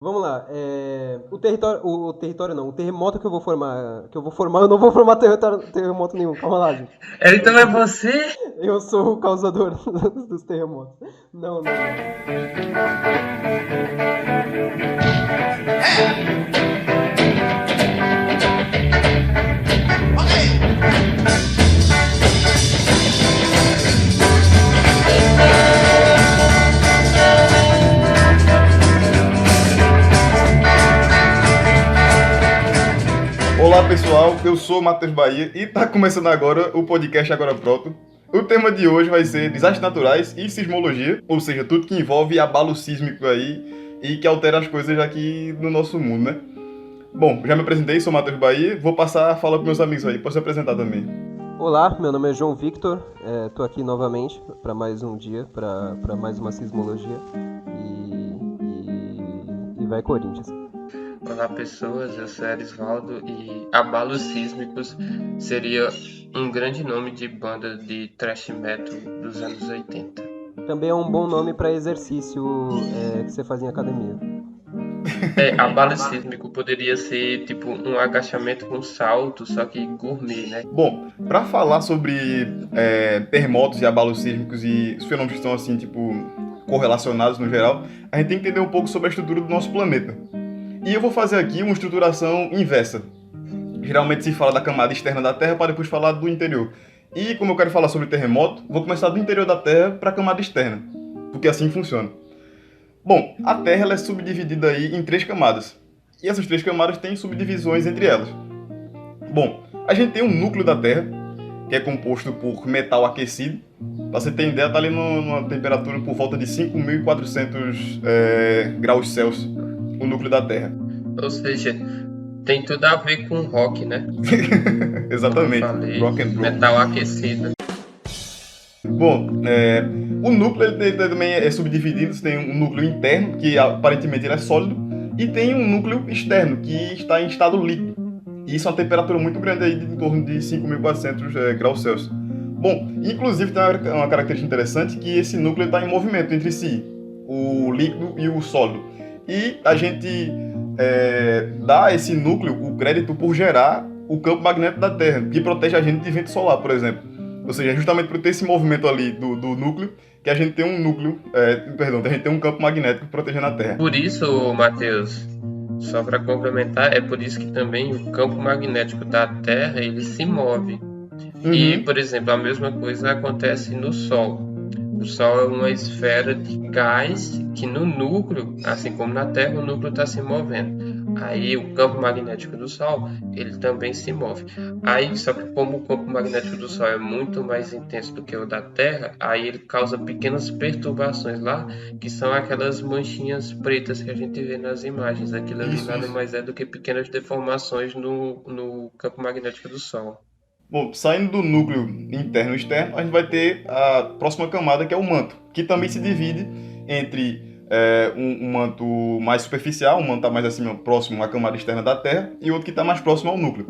Vamos lá. O território não. O terremoto que eu vou formar, eu não vou formar terremoto nenhum. Calma lá, gente. Então é você? Eu sou o causador dos terremotos. Não, não, não. Olá pessoal, eu sou o Matheus Bahia e está começando agora o podcast Agora Pronto. O tema de hoje vai ser desastres naturais e sismologia, ou seja, tudo que envolve abalo sísmico aí e que altera as coisas aqui no nosso mundo, né? Bom, já me apresentei, sou o Matheus Bahia, vou passar a fala para meus amigos aí, posso se apresentar também. Olá, meu nome é João Victor. Tô aqui novamente para mais um dia, para mais uma sismologia. E vai Corinthians. Olá pessoas, eu sou Erisvaldo e Abalos Sísmicos seria um grande nome de banda de thrash metal dos anos 80. Também é um bom nome para exercício que você faz em academia. Abalo sísmico poderia ser tipo um agachamento com salto, só que gourmet, né? Bom, para falar sobre terremotos e abalos sísmicos e os fenômenos que estão assim, tipo, correlacionados no geral, a gente tem que entender um pouco sobre a estrutura do nosso planeta. E eu vou fazer aqui uma estruturação inversa. Geralmente se fala da camada externa da Terra para depois falar do interior. E como eu quero falar sobre terremoto, vou começar do interior da Terra para a camada externa, porque assim funciona. Bom, a Terra ela é subdividida aí em 3 camadas. E essas 3 camadas têm subdivisões entre elas. Bom, a gente tem um núcleo da Terra, que é composto por metal aquecido. Para você ter ideia, está ali numa temperatura por volta de 5.400 graus Celsius, o núcleo da Terra. Ou seja, tem tudo a ver com rock, né? Exatamente, Como eu falei, rock and roll. metal aquecido. Bom, o núcleo ele também é subdividido. Você tem um núcleo interno, que aparentemente ele é sólido, e tem um núcleo externo, que está em estado líquido. E isso é uma temperatura muito grande, aí, de em torno de 5.400 graus Celsius. Bom, inclusive tem uma característica interessante, que esse núcleo está em movimento entre si, o líquido e o sólido. E a gente dá a esse núcleo o crédito por gerar o campo magnético da Terra, que protege a gente de vento solar, por exemplo. Ou seja, justamente por ter esse movimento ali do núcleo, que a gente tem um núcleo, a gente tem um campo magnético protegendo a Terra. Por isso, Matheus, só para complementar, é por isso que também o campo magnético da Terra ele se move. E, por exemplo, a mesma coisa acontece no Sol. O Sol é uma esfera de gás que no núcleo, assim como na Terra, o núcleo está se movendo. Aí o campo magnético do Sol, ele também se move. Aí, só que como o campo magnético do Sol é muito mais intenso do que o da Terra, aí ele causa pequenas perturbações lá, que são aquelas manchinhas pretas que a gente vê nas imagens. Aquilo ali nada mais é do que pequenas deformações no campo magnético do Sol. Bom, saindo do núcleo interno e externo, a gente vai ter a próxima camada, que é o manto, que também se divide entre um manto mais superficial, um manto está mais acima, próximo à camada externa da Terra, e outro que está mais próximo ao núcleo.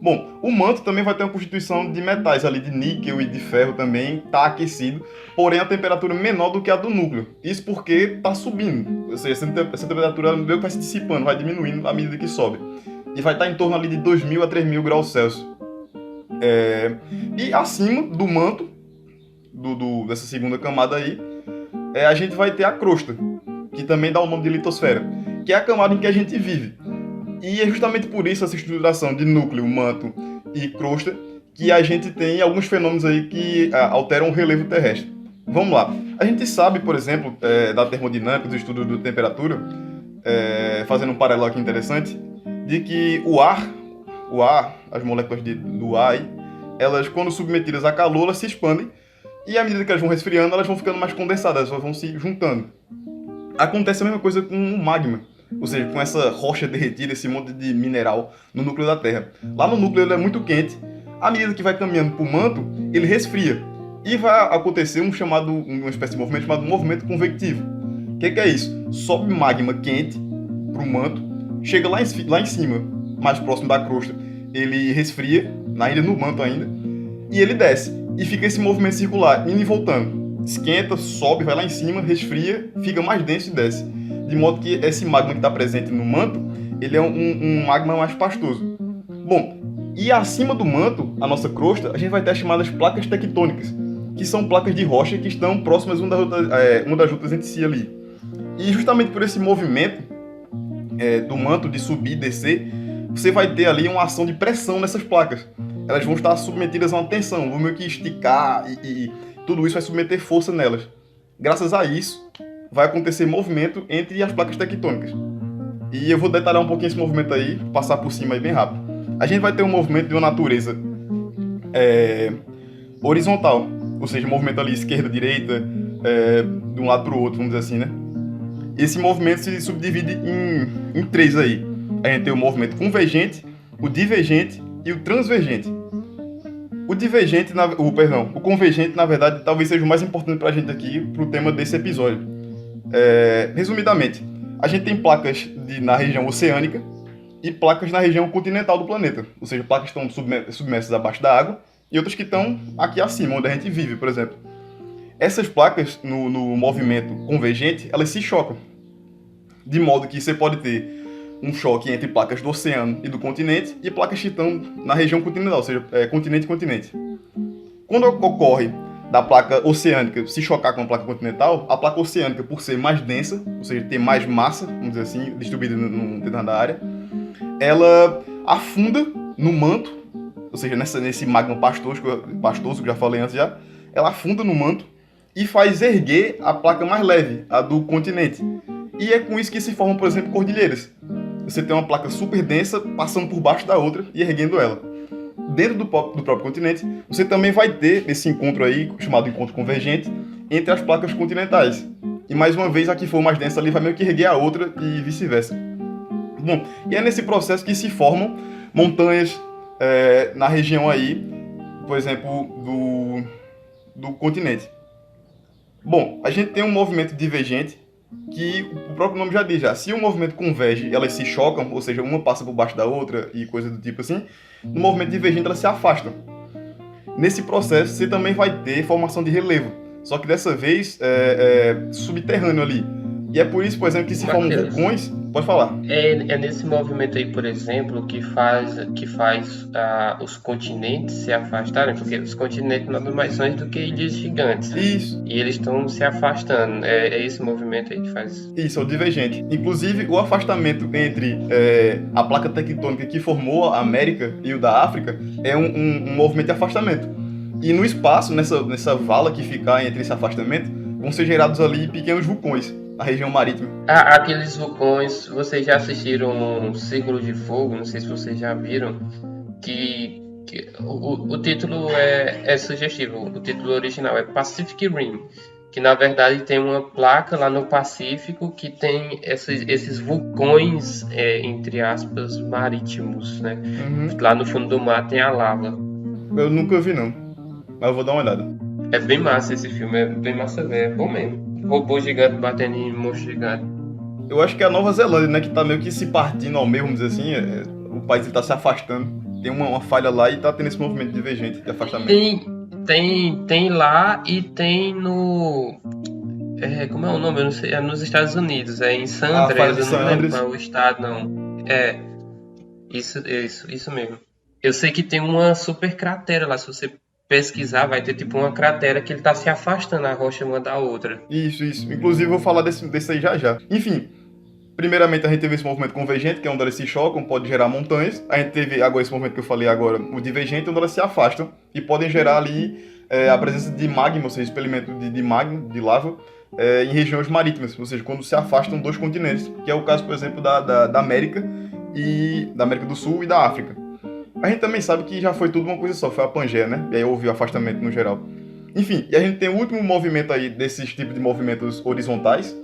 Bom, o manto também vai ter uma constituição de metais ali, de níquel e de ferro também, está aquecido, porém a temperatura menor do que a do núcleo. Isso porque está subindo, ou seja, essa temperatura meio que vai se dissipando, vai diminuindo à medida que sobe. E vai estar em torno ali de 2.000 a 3.000 graus Celsius. E acima do manto, dessa segunda camada aí, a gente vai ter a crosta, que também dá o nome de litosfera, que é a camada em que a gente vive. E é justamente por isso essa estruturação de núcleo, manto e crosta que a gente tem alguns fenômenos aí que alteram o relevo terrestre. Vamos lá. A gente sabe, por exemplo, da termodinâmica, do estudo da temperatura, fazendo um paralelo aqui interessante, de que o ar, as moléculas do ar, elas quando submetidas a calor, elas se expandem, e à medida que elas vão resfriando, elas vão ficando mais condensadas, elas vão se juntando. Acontece a mesma coisa com o magma, ou seja, com essa rocha derretida, esse monte de mineral no núcleo da Terra. Lá no núcleo ele é muito quente, à medida que vai caminhando para o manto, ele resfria, e vai acontecer uma espécie de movimento chamado movimento convectivo. O que é isso? Sobe magma quente para o manto, chega lá em cima, mais próximo da crosta, ele resfria, ainda no manto ainda, e ele desce. E fica esse movimento circular, indo e voltando. esquenta, sobe, vai lá em cima, resfria, fica mais denso e desce. De modo que esse magma que está presente no manto, ele é um magma mais pastoso. Bom, e acima do manto, a nossa crosta, a gente vai ter as chamadas placas tectônicas, que são placas de rocha que estão próximas uma das outras entre si ali. E justamente por esse movimento do manto de subir e descer, você vai ter ali uma ação de pressão nessas placas. Elas vão estar submetidas a uma tensão, vão meio que esticar e tudo isso vai submeter força nelas. Graças a isso, vai acontecer movimento entre as placas tectônicas. E eu vou detalhar um pouquinho esse movimento aí, passar por cima aí bem rápido. A gente vai ter um movimento de uma natureza horizontal, ou seja, movimento ali esquerda-direita, de um lado para o outro, vamos dizer assim, né? Esse movimento se subdivide em três aí. A gente tem o movimento convergente, o divergente e o transvergente. O convergente, na verdade, talvez seja o mais importante para a gente aqui, para o tema desse episódio. Resumidamente, a gente tem placas na região oceânica e placas na região continental do planeta. Ou seja, placas que estão submersas abaixo da água e outras que estão aqui acima, onde a gente vive, por exemplo. Essas placas, no movimento convergente, elas se chocam. De modo que você pode ter um choque entre placas do oceano e do continente e placas que estão na região continental, ou seja, continente e continente. Quando ocorre da placa oceânica se chocar com a placa continental, a placa oceânica, por ser mais densa, ou seja, ter mais massa, vamos dizer assim, distribuída dentro da área, ela afunda no manto, ou seja, nesse magma pastoso que eu já falei antes já, ela afunda no manto e faz erguer a placa mais leve, a do continente. E é com isso que se formam, por exemplo, cordilheiras. Você tem uma placa super densa passando por baixo da outra e erguendo ela. Dentro do próprio continente, você também vai ter esse encontro aí, chamado encontro convergente, entre as placas continentais. E mais uma vez, a que for mais densa ali vai meio que erguer a outra e vice-versa. Bom, e é nesse processo que se formam montanhas na região aí, por exemplo, do continente. Bom, a gente tem um movimento divergente, que o próprio nome já diz já. Se o movimento converge, elas se chocam, ou seja, uma passa por baixo da outra e coisa do tipo assim. No movimento divergente, elas se afastam. Nesse processo, você também vai ter formação de relevo, só que dessa vez subterrâneo ali. E é por isso, por exemplo, que se formam vulcões. Pode falar. É nesse movimento aí, por exemplo, que faz os continentes se afastarem, porque os continentes nada mais são do que ilhas gigantes. Isso. E eles estão se afastando. É esse movimento aí que faz. Isso, é o divergente. Inclusive, o afastamento entre a placa tectônica que formou a América e o da África é um movimento de afastamento. E no espaço, nessa vala que fica entre esse afastamento, vão ser gerados ali pequenos vulcões. A região marítima. Aqueles vulcões, vocês já assistiram Círculo de Fogo? Não sei se vocês já viram. Que o título é sugestivo. O título original é Pacific Rim. Que na verdade tem uma placa lá no Pacífico que tem esses vulcões, entre aspas, marítimos, né? Uhum. Lá no fundo do mar tem a lava. Eu nunca vi, não. Mas eu vou dar uma olhada. É bem massa esse filme, é bem massa ver, é bom mesmo. Robô gigante batendo em monstro gigante. Eu acho que é a Nova Zelândia, né, que tá meio que se partindo ao meio, vamos dizer assim, o país ele tá se afastando. Tem uma falha lá e tá tendo esse movimento divergente de afastamento. Tem lá e tem no... como é o nome? Eu não sei, é nos Estados Unidos, é em San Andreas, eu não lembro qual é o estado, não. Isso mesmo. Eu sei que tem uma super cratera lá, se você pesquisar, vai ter tipo uma cratera que ele tá se afastando a rocha uma da outra. Isso. Inclusive, eu vou falar desse aí já. Enfim, primeiramente a gente teve esse movimento convergente, que é onde elas se chocam, pode gerar montanhas. A gente teve agora esse movimento que eu falei agora, o divergente, onde elas se afastam e podem gerar ali a presença de magma, ou seja, experimento de magma, de lava, em regiões marítimas, ou seja, quando se afastam dois continentes, que é o caso, por exemplo, da América do Sul e da África. A gente também sabe que já foi tudo uma coisa só, foi a Pangeia, né? E aí houve o afastamento no geral. Enfim, e a gente tem o último movimento aí desses tipos de movimentos horizontais,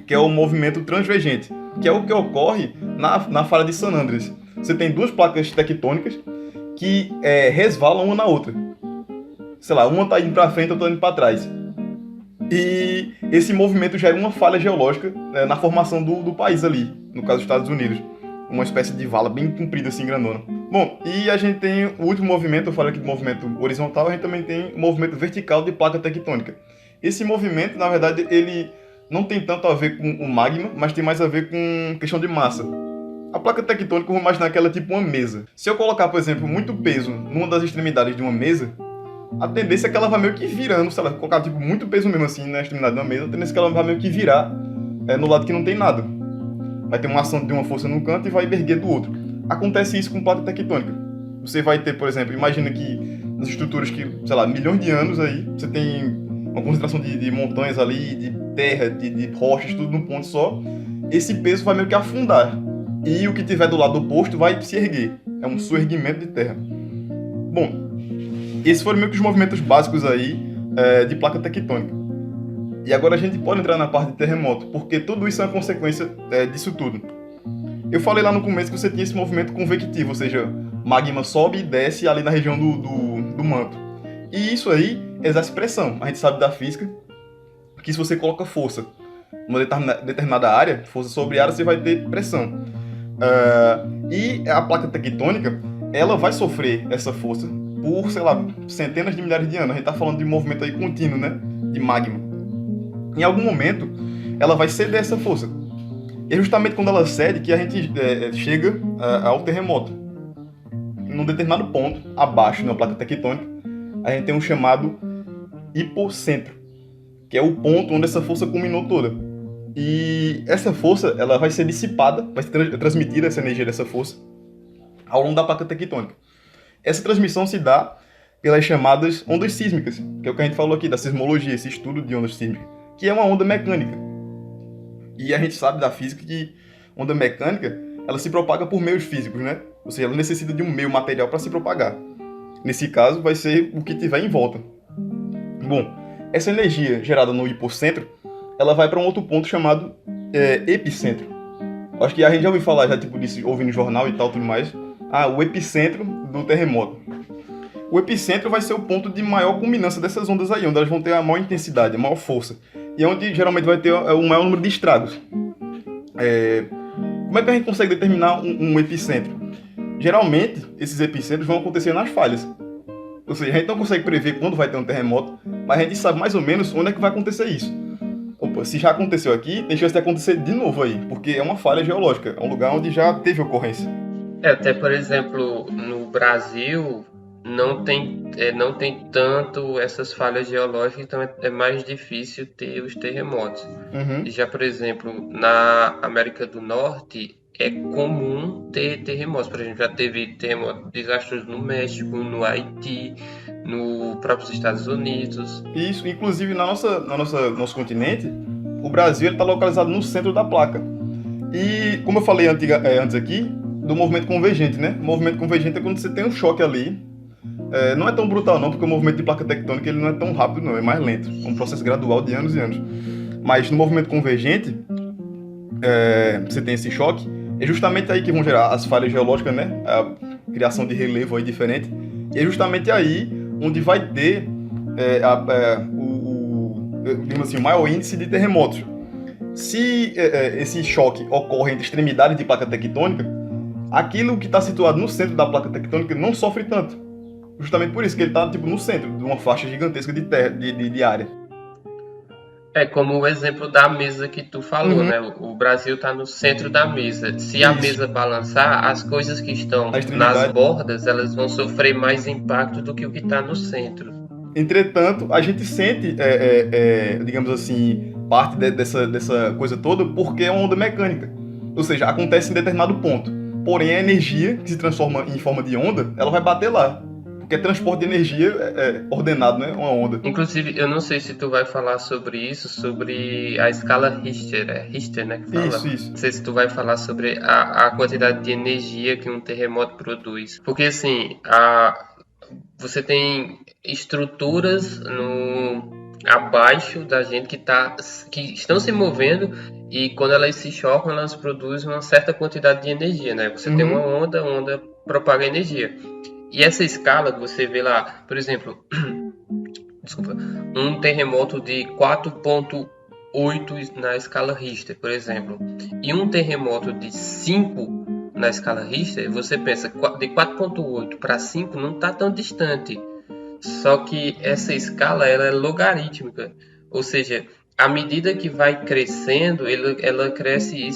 que é o movimento transvergente, que é o que ocorre na falha de San Andreas. Você tem duas placas tectônicas que resvalam uma na outra. Sei lá, uma tá indo pra frente, outra tá indo pra trás. E esse movimento gera uma falha geológica na formação do país ali, no caso dos Estados Unidos. Uma espécie de vala bem comprida, assim, grandona. Bom, e a gente tem o último movimento, eu falei aqui do movimento horizontal, a gente também tem o movimento vertical de placa tectônica. Esse movimento, na verdade, ele não tem tanto a ver com o magma, mas tem mais a ver com questão de massa. A placa tectônica, eu vou imaginar que ela é tipo uma mesa. Se eu colocar, por exemplo, muito peso numa das extremidades de uma mesa, a tendência é que ela vai meio que virando. Se ela colocar tipo, muito peso mesmo assim na extremidade de uma mesa, a tendência é que ela vai meio que virar no lado que não tem nada. Vai ter uma ação de uma força num canto e vai erguer do outro. Acontece isso com placa tectônica. Você vai ter, por exemplo, imagina que nas estruturas que, sei lá, milhões de anos aí, você tem uma concentração de montanhas ali, de terra, de rochas, tudo num ponto só. Esse peso vai meio que afundar. E o que tiver do lado oposto vai se erguer. É um surgimento de terra. Bom, esses foram meio que os movimentos básicos aí de placa tectônica. E agora a gente pode entrar na parte de terremoto, porque tudo isso é uma consequência disso tudo. Eu falei lá no começo que você tinha esse movimento convectivo, ou seja, magma sobe e desce ali na região do manto. E isso aí exerce pressão. A gente sabe da física que se você coloca força numa determinada área, força sobre área, você vai ter pressão. E a placa tectônica, ela vai sofrer essa força por, sei lá, centenas de milhares de anos. A gente está falando de um movimento aí contínuo, né? De magma. Em algum momento, ela vai ceder essa força. E é justamente quando ela cede que a gente chega ao terremoto. Num determinado ponto, abaixo da placa tectônica, a gente tem um chamado hipocentro, que é o ponto onde essa força culminou toda. E essa força ela vai ser dissipada, vai ser transmitida essa energia dessa força ao longo da placa tectônica. Essa transmissão se dá pelas chamadas ondas sísmicas, que é o que a gente falou aqui, da sismologia, esse estudo de ondas sísmicas, que é uma onda mecânica. E a gente sabe da física que onda mecânica ela se propaga por meios físicos, né? Ou seja, ela necessita de um meio material para se propagar. Nesse caso, vai ser o que tiver em volta. Bom, essa energia gerada no hipocentro, ela vai para um outro ponto chamado epicentro. Acho que a gente já ouviu falar, já tipo disso, ouvindo no jornal e tal, tudo mais. O epicentro do terremoto. O epicentro vai ser o ponto de maior culminância dessas ondas aí, onde elas vão ter a maior intensidade, a maior força. E é onde geralmente vai ter o maior número de estragos. Como é que a gente consegue determinar um epicentro? Geralmente, esses epicentros vão acontecer nas falhas. Ou seja, a gente não consegue prever quando vai ter um terremoto, mas a gente sabe mais ou menos onde é que vai acontecer isso. Opa, se já aconteceu aqui, tem chance de acontecer de novo aí, porque é uma falha geológica, é um lugar onde já teve ocorrência. Até, por exemplo, no Brasil, não tem tanto essas falhas geológicas, então é mais difícil ter os terremotos. Uhum. E já, por exemplo, na América do Norte, é comum ter terremotos. Por exemplo, já teve desastres no México, no Haiti, nos próprios Estados Unidos. Isso, inclusive nosso continente, o Brasil está localizado no centro da placa. E, como eu falei antes aqui, do movimento convergente, né? O movimento convergente é quando você tem um choque ali. Não é tão brutal não, porque o movimento de placa tectônica ele não é tão rápido não, é mais lento. É um processo gradual de anos e anos. Mas no movimento convergente, você tem esse choque. É justamente aí que vão gerar as falhas geológicas, né? A criação de relevo aí diferente. E é justamente aí onde vai ter digamos assim, o maior índice de terremotos. Se esse choque ocorre entre extremidades de placa tectônica, aquilo que está situado no centro da placa tectônica não sofre tanto. Justamente por isso que ele está tipo, no centro de uma faixa gigantesca de terra, de área. É como o exemplo da mesa que tu falou, né? O Brasil está no centro da mesa. Se a mesa balançar, as coisas que estão nas bordas, elas vão sofrer mais impacto do que o que está no centro. Entretanto, a gente sente, digamos assim, parte dessa coisa toda porque é uma onda mecânica. Ou seja, acontece em determinado ponto. Porém, a energia que se transforma em forma de onda, ela vai bater lá. Porque transporte de energia ordenado, né? Uma onda. Inclusive, eu não sei se tu vai falar sobre isso, sobre a escala Richter. É Richter, né? Que fala. Isso. Não sei se tu vai falar sobre a quantidade de energia que um terremoto produz. Porque, assim, você tem estruturas abaixo da gente que estão se movendo e quando elas se chocam, elas produzem uma certa quantidade de energia, né? Você tem uma onda, a onda propaga energia. E essa escala que você vê lá, por exemplo, um terremoto de 4.8 na escala Richter, por exemplo, e um terremoto de 5 na escala Richter, você pensa, de 4.8 para 5 não está tão distante. Só que essa escala ela é logarítmica, Ou seja, à medida que vai crescendo, ela cresce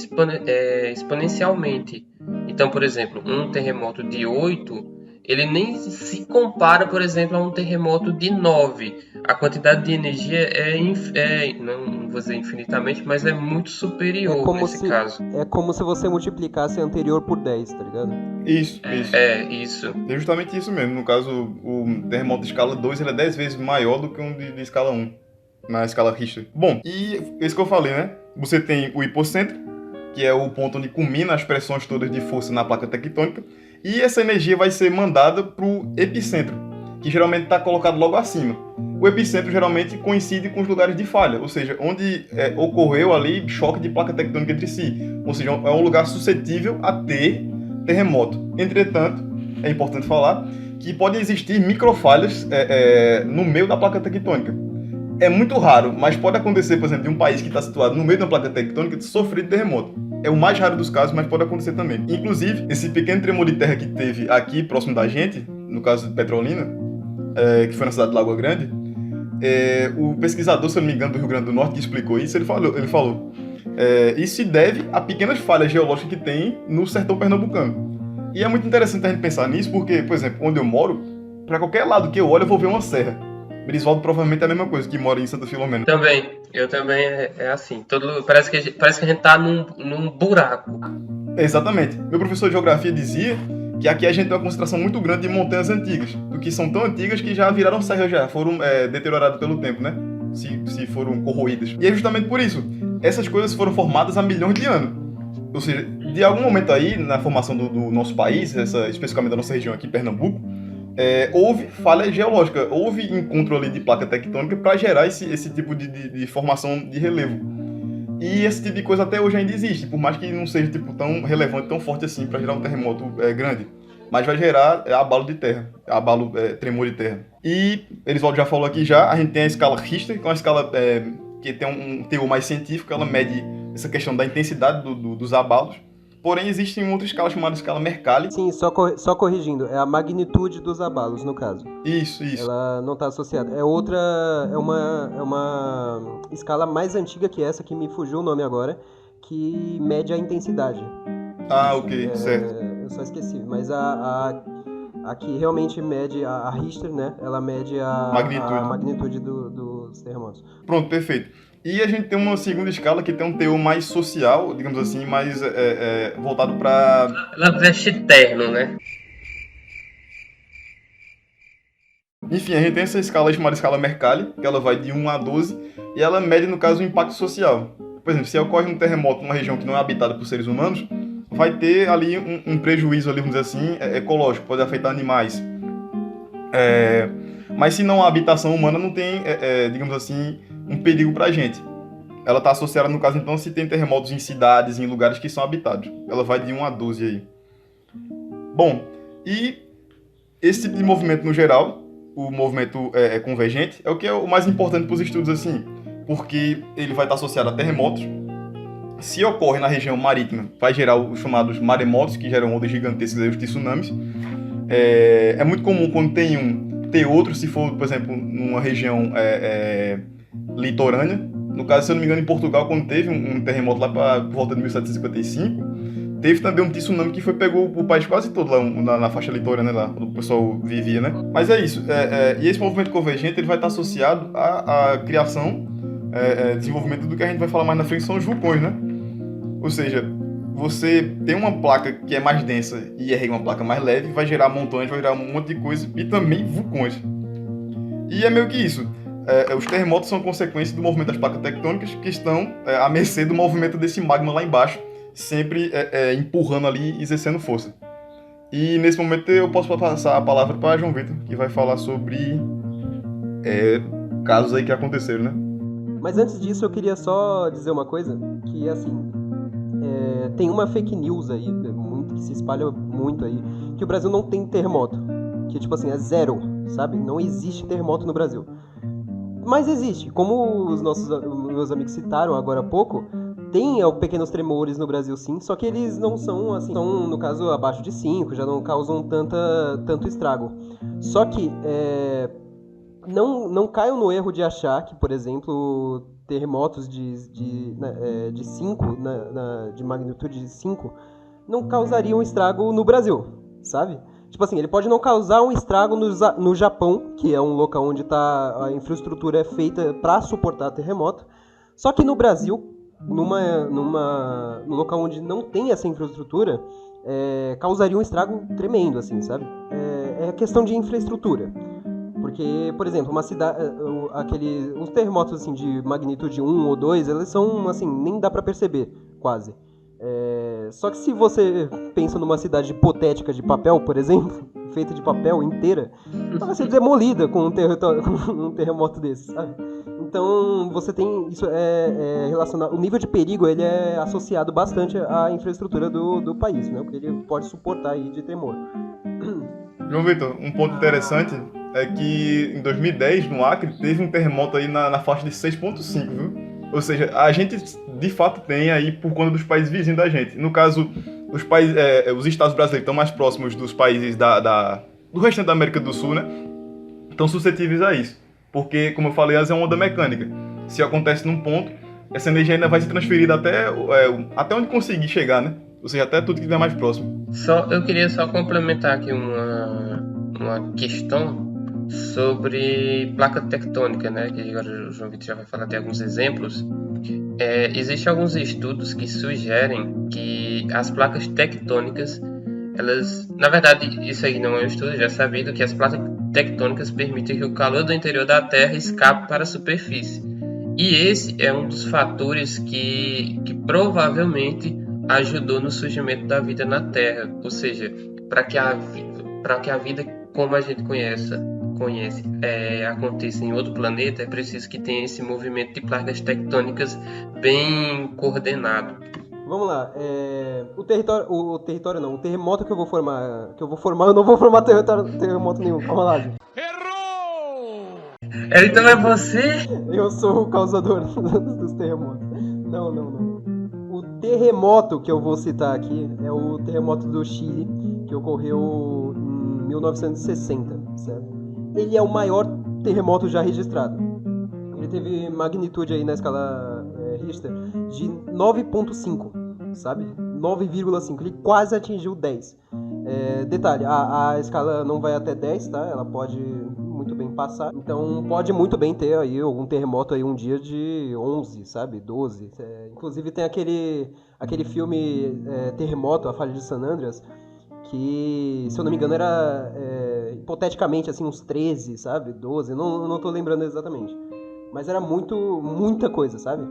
exponencialmente. Então, por exemplo, um terremoto de 8, ele nem se compara, por exemplo, a um terremoto de 9. A quantidade de energia não vou dizer infinitamente, mas é muito superior nesse caso. É como se você multiplicasse a anterior por 10, tá ligado? Isso. Isso. É justamente isso mesmo. No caso, o terremoto de escala 2 ele é 10 vezes maior do que um de escala 1, na escala Richter. Bom, e isso que eu falei, né? Você tem o hipocentro, que é o ponto onde culmina as pressões todas de força na placa tectônica, e essa energia vai ser mandada para o epicentro, que geralmente está colocado logo acima. O epicentro geralmente coincide com os lugares de falha, ou seja, onde ocorreu ali choque de placa tectônica entre si. Ou seja, é um lugar suscetível a ter terremoto. Entretanto, é importante falar que podem existir microfalhas no meio da placa tectônica. É muito raro, mas pode acontecer, por exemplo, de um país que está situado no meio de uma placa tectônica de sofrer de terremoto. É o mais raro dos casos, mas pode acontecer também. Inclusive, esse pequeno tremor de terra que teve aqui, próximo da gente, no caso de Petrolina, que foi na cidade de Lagoa Grande, o pesquisador, se eu não me engano, do Rio Grande do Norte, que explicou isso, ele falou isso se deve a pequenas falhas geológicas que tem no sertão pernambucano. E é muito interessante a gente pensar nisso, porque, por exemplo, onde eu moro, para qualquer lado que eu olho, eu vou ver uma serra. Brisvaldo provavelmente é a mesma coisa, que mora em Santa Filomena. Eu também é assim. Parece que a gente tá num buraco. Exatamente. Meu professor de geografia dizia que aqui a gente tem uma concentração muito grande de montanhas antigas, do que são tão antigas que já viraram serra, já foram deterioradas pelo tempo, né? Se foram corroídas. E é justamente por isso. Essas coisas foram formadas há milhões de anos. Ou seja, de algum momento aí, na formação do nosso país, especificamente da nossa região aqui, Pernambuco, houve falha geológica, houve encontro ali de placa tectônica para gerar esse tipo de formação de relevo. E esse tipo de coisa até hoje ainda existe, por mais que não seja tipo, tão relevante, tão forte assim para gerar um terremoto grande. Mas vai gerar abalo de terra, tremor de terra. E Erisvaldo já falou aqui a gente tem a escala Richter, que é uma escala que tem um teor mais científico, ela mede essa questão da intensidade dos abalos. Porém, existe uma outra escala chamada escala Mercalli. Sim, só corrigindo, é a magnitude dos abalos, no caso. Isso. Ela não está associada. É uma escala mais antiga que essa, que me fugiu o nome agora, que mede a intensidade. Ah, ok, certo. Eu só esqueci, mas a que realmente mede a Richter, né? Ela mede a magnitude dos terremotos. Pronto, perfeito. E a gente tem uma segunda escala que tem um teor mais social, digamos assim, mais voltado para... Ela veste terno, né? Enfim, a gente tem essa escala chamada escala Mercalli, que ela vai de 1 a 12, e ela mede, no caso, o impacto social. Por exemplo, se ocorre um terremoto numa região que não é habitada por seres humanos, vai ter ali um prejuízo, ali, vamos dizer assim, ecológico, pode afetar animais. Mas se não há habitação humana, não tem, digamos assim, um perigo pra gente. Ela está associada, no caso, então, se tem terremotos em cidades, em lugares que são habitados. Ela vai de 1 a 12 aí. Bom, e esse tipo de movimento no geral, o movimento convergente, é o que é o mais importante para os estudos, assim, porque ele vai estar associado a terremotos. Se ocorre na região marítima, vai gerar os chamados maremotos, que geram ondas gigantescas e os tsunamis. É muito comum quando tem ter outro, se for, por exemplo, numa região litorânea. No caso, se eu não me engano, em Portugal, quando teve um terremoto lá por volta de 1755, teve também um tsunami que pegou o país quase todo lá na faixa litorânea, lá onde o pessoal vivia, né? Mas é isso. E esse movimento convergente ele vai estar associado à criação, desenvolvimento do que a gente vai falar mais na frente, são os vulcões, né? Ou seja, você tem uma placa que é mais densa e ergue uma placa mais leve, vai gerar montanhas, vai gerar um monte de coisa e também vulcões. E é meio que isso. Os terremotos são consequência do movimento das placas tectônicas que estão à mercê do movimento desse magma lá embaixo, sempre empurrando ali e exercendo força. E nesse momento eu posso passar a palavra para João Vitor, que vai falar sobre casos aí que aconteceram, né? Mas antes disso eu queria só dizer uma coisa, que assim, tem uma fake news aí, que se espalha muito aí, que o Brasil não tem terremoto, que tipo assim, é zero, sabe? Não existe terremoto no Brasil. Mas existe, como os meus amigos citaram agora há pouco, tem pequenos tremores no Brasil sim, só que eles não são assim, são no caso abaixo de 5, já não causam tanto estrago. Só que não caiam no erro de achar que, por exemplo, terremotos de 5, de magnitude de 5, não causariam estrago no Brasil, sabe? Tipo assim, ele pode não causar um estrago no Japão, que é um local onde a infraestrutura é feita para suportar terremoto. Só que no Brasil, num local onde não tem essa infraestrutura, causaria um estrago tremendo, assim, sabe? É questão de infraestrutura. Porque, por exemplo, uma cidade, os terremotos assim, de magnitude 1 ou 2, eles são, assim, nem dá pra perceber, quase. Só que se você pensa numa cidade hipotética de papel, por exemplo, feita de papel inteira, ela vai ser demolida com um terremoto desse, sabe? Então, você tem, isso relacionado, o nível de perigo, ele é associado bastante à infraestrutura do país, né? Porque ele pode suportar aí de tremor. João Vitor, um ponto interessante é que em 2010, no Acre, teve um terremoto aí na faixa de 6,5, viu? Ou seja, a gente de fato tem aí por conta dos países vizinhos da gente. No caso, os estados brasileiros estão mais próximos dos países do restante da América do Sul, né? Estão suscetíveis a isso. Porque, como eu falei, é uma onda mecânica. Se acontece num ponto, essa energia ainda vai ser transferida até onde conseguir chegar, né? Ou seja, até tudo que estiver mais próximo. Eu queria só complementar aqui uma questão sobre placa tectônica, né? Que agora o João Vitor já vai falar de alguns exemplos. Existem alguns estudos que sugerem que as placas tectônicas, elas, na verdade, isso aí não é um estudo, já é sabido que as placas tectônicas permitem que o calor do interior da Terra escape para a superfície. E esse é um dos fatores que provavelmente ajudou no surgimento da vida na Terra, ou seja, para que a vida como a gente conhece aconteça em outro planeta, é preciso que tenha esse movimento de placas tectônicas bem coordenado. Vamos lá, o terremoto que eu vou formar, eu não vou formar terremoto nenhum, calma lá, gente. Errou! Então é você? Eu sou o causador dos terremotos. Não. O terremoto que eu vou citar aqui é o terremoto do Chile, que ocorreu em 1960, certo? Ele é o maior terremoto já registrado. Ele teve magnitude aí na escala Richter de 9,5, sabe? 9,5, ele quase atingiu 10. Detalhe, a escala não vai até 10, tá? Ela pode muito bem passar. Então pode muito bem ter aí algum terremoto aí um dia de 11, sabe? 12. Inclusive tem aquele filme Terremoto, A Falha de San Andreas, que, se eu não me engano, era hipoteticamente assim uns 13, sabe? 12, não tô lembrando exatamente. Mas era muita coisa, sabe?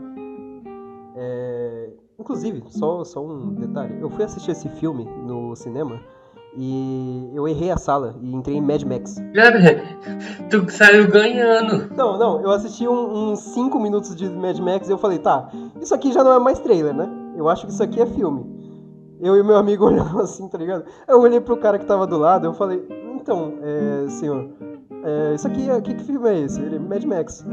Inclusive, só um detalhe, eu fui assistir esse filme no cinema e eu errei a sala e entrei em Mad Max. Tu saiu ganhando. Não, eu assisti uns 5 minutos de Mad Max e eu falei, tá, isso aqui já não é mais trailer, né? Eu acho que isso aqui é filme. Eu e meu amigo olhamos assim, tá ligado? Eu olhei pro cara que tava do lado, eu falei, então, senhor, isso aqui, que filme é esse? Ele, Mad Max.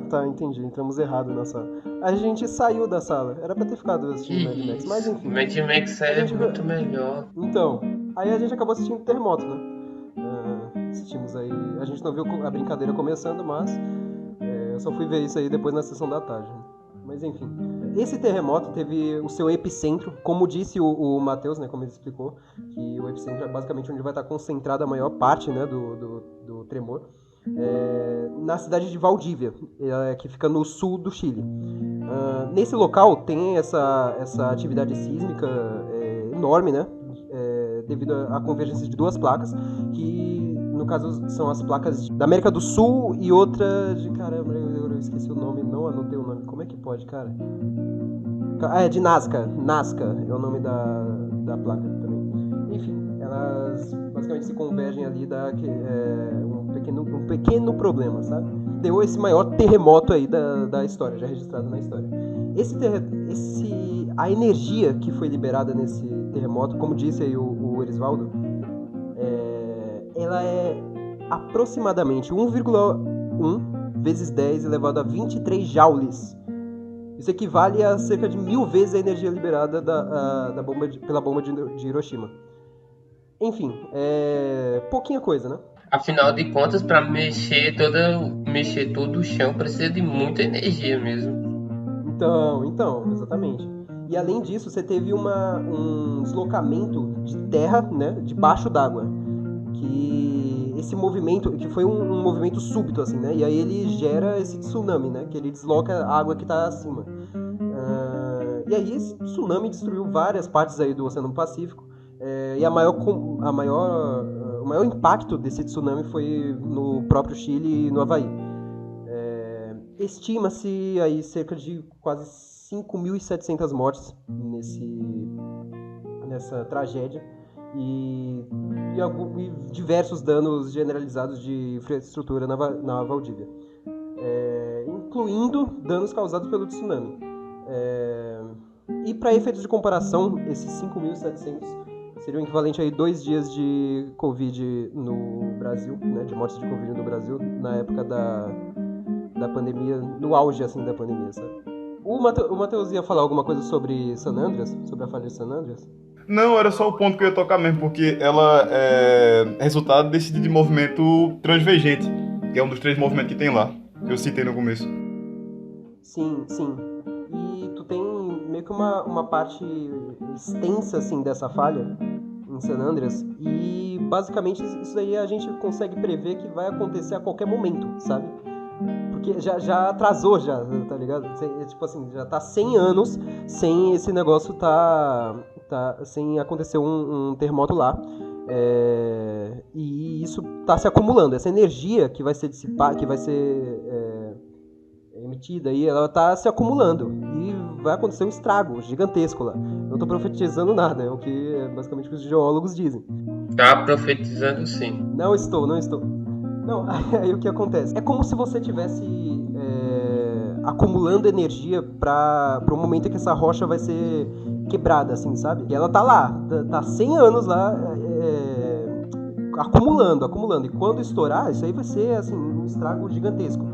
Tá, entendi, entramos errado na sala. A gente saiu da sala, era pra ter ficado assistindo Mad Max, mas enfim. Mad Max muito melhor. Então, aí a gente acabou assistindo Terremoto, né? Assistimos aí, a gente não viu a brincadeira começando, mas eu só fui ver isso aí depois na sessão da tarde. Mas enfim, esse terremoto teve o seu epicentro, como disse o Matheus, né, como ele explicou, que o epicentro é basicamente onde vai estar concentrada a maior parte, né, do tremor, na cidade de Valdívia, que fica no sul do Chile. Nesse local tem essa atividade sísmica enorme, né, devido à convergência de duas placas, que no caso são as placas da América do Sul e outra de... Caramba, eu esqueci o nome, não anotei o nome. Como é que pode, cara? É de Nazca. Nazca é o nome da placa também. Enfim, elas basicamente se convergem ali, dá um pequeno problema, sabe? Deu esse maior terremoto aí da história, já registrado na história. A energia que foi liberada nesse terremoto, como disse aí o Erisvaldo, ela é aproximadamente 1,1 vezes 10 elevado a 23 joules. Isso equivale a cerca de 1000 vezes a energia liberada pela bomba de Hiroshima. Enfim, pouquinha coisa, né? Afinal de contas, para mexer todo o chão precisa de muita energia mesmo. Então, exatamente. E além disso, você teve um deslocamento de terra, né, debaixo d'água, que esse movimento, que foi um movimento súbito, assim, né, e aí ele gera esse tsunami, né, que ele desloca a água que está acima. E aí esse tsunami destruiu várias partes aí do Oceano Pacífico, e o maior impacto desse tsunami foi no próprio Chile e no Havaí. Estima-se aí cerca de quase 5.700 mortes nessa tragédia e diversos danos generalizados de infraestrutura na Valdívia, incluindo danos causados pelo tsunami. E para efeitos de comparação, esses 5.700 seriam equivalente a 2 dias de Covid no Brasil, né, de mortes de Covid no Brasil, na época da pandemia, no auge assim da pandemia, sabe? O Matheus ia falar alguma coisa sobre San Andreas, sobre a falha de San Andreas? Não, era só o ponto que eu ia tocar mesmo, porque ela é resultado desse de movimento transvergente, que é um dos 3 movimentos que tem lá, que eu citei no começo. Sim. E tu tem meio que uma parte extensa assim dessa falha em San Andreas, e basicamente isso aí a gente consegue prever que vai acontecer a qualquer momento, sabe? Porque já atrasou, tá ligado? Tipo assim, já tá 100 anos sem esse negócio sem acontecer um terremoto lá. E isso tá se acumulando. Essa energia que vai ser dissipada, que vai ser emitida aí, ela tá se acumulando. E vai acontecer um estrago gigantesco lá. Não tô profetizando nada, é o que basicamente os geólogos dizem. Tá profetizando sim. Não estou. Não, aí o que acontece? É como se você tivesse acumulando energia para o momento em que essa rocha vai ser quebrada, assim, sabe? E ela tá lá, tá 100 anos lá, acumulando. E quando estourar, isso aí vai ser, assim, um estrago gigantesco.